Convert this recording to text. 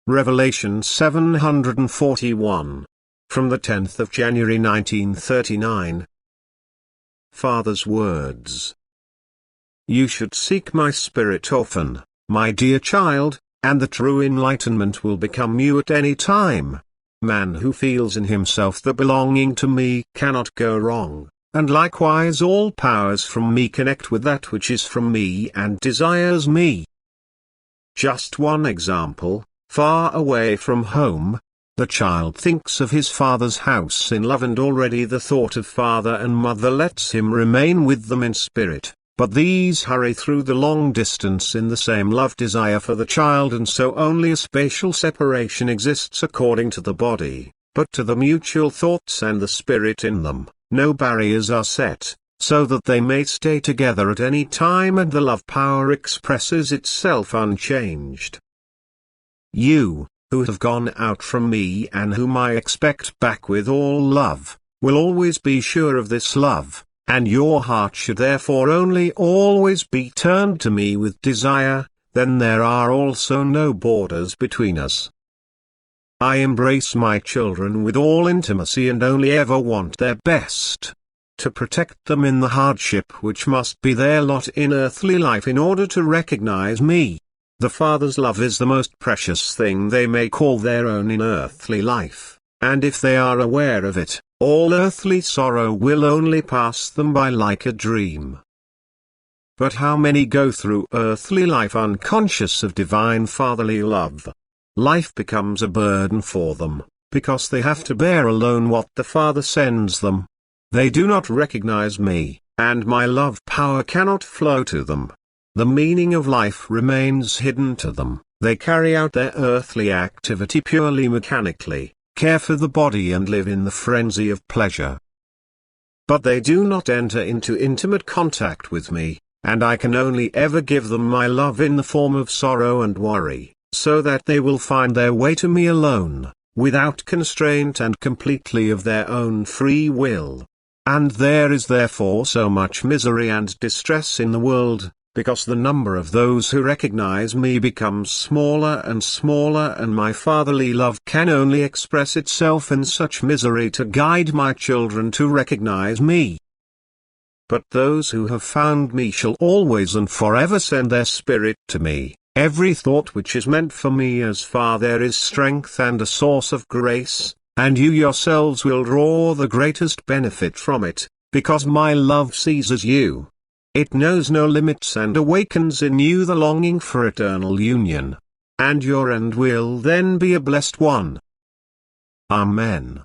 Revelation 741. From the 10th of January 1939. Father's words. You should seek my spirit often, my dear child, and the true enlightenment will become you at any time. Man who feels in himself the belonging to me cannot go wrong, and likewise all powers from me connect with that which is from me and desires me. Just one example, far away from home, the child thinks of his father's house in love, and already the thought of father and mother lets him remain with them in spirit. But these hurry through the long distance in the same love desire for the child, and so only a spatial separation exists according to the body, but to the mutual thoughts and the spirit in them, no barriers are set, so that they may stay together at any time, and the love power expresses itself unchanged. You, who have gone out from me and whom I expect back with all love, will always be sure of this love. And your heart should therefore only always be turned to me with desire, then there are also no borders between us. I embrace my children with all intimacy and only ever want their best. To protect them in the hardship which must be their lot in earthly life in order to recognize me. The Father's love is the most precious thing they may call their own in earthly life, and if they are aware of it, all earthly sorrow will only pass them by like a dream. But how many go through earthly life unconscious of divine fatherly love? Life becomes a burden for them, because they have to bear alone what the Father sends them. They do not recognize me, and my love power cannot flow to them. The meaning of life remains hidden to them. They carry out their earthly activity purely mechanically, care for the body and live in the frenzy of pleasure. But they do not enter into intimate contact with me, and I can only ever give them my love in the form of sorrow and worry, so that they will find their way to me alone, without constraint and completely of their own free will. And there is therefore so much misery and distress in the world, because the number of those who recognize me becomes smaller and smaller, and my fatherly love can only express itself in such misery to guide my children to recognize me. But those who have found me shall always and forever send their spirit to me. Every thought which is meant for me as Father is strength and a source of grace, and you yourselves will draw the greatest benefit from it, because my love seizes you. It knows no limits and awakens in you the longing for eternal union. And your end will then be a blessed one. Amen.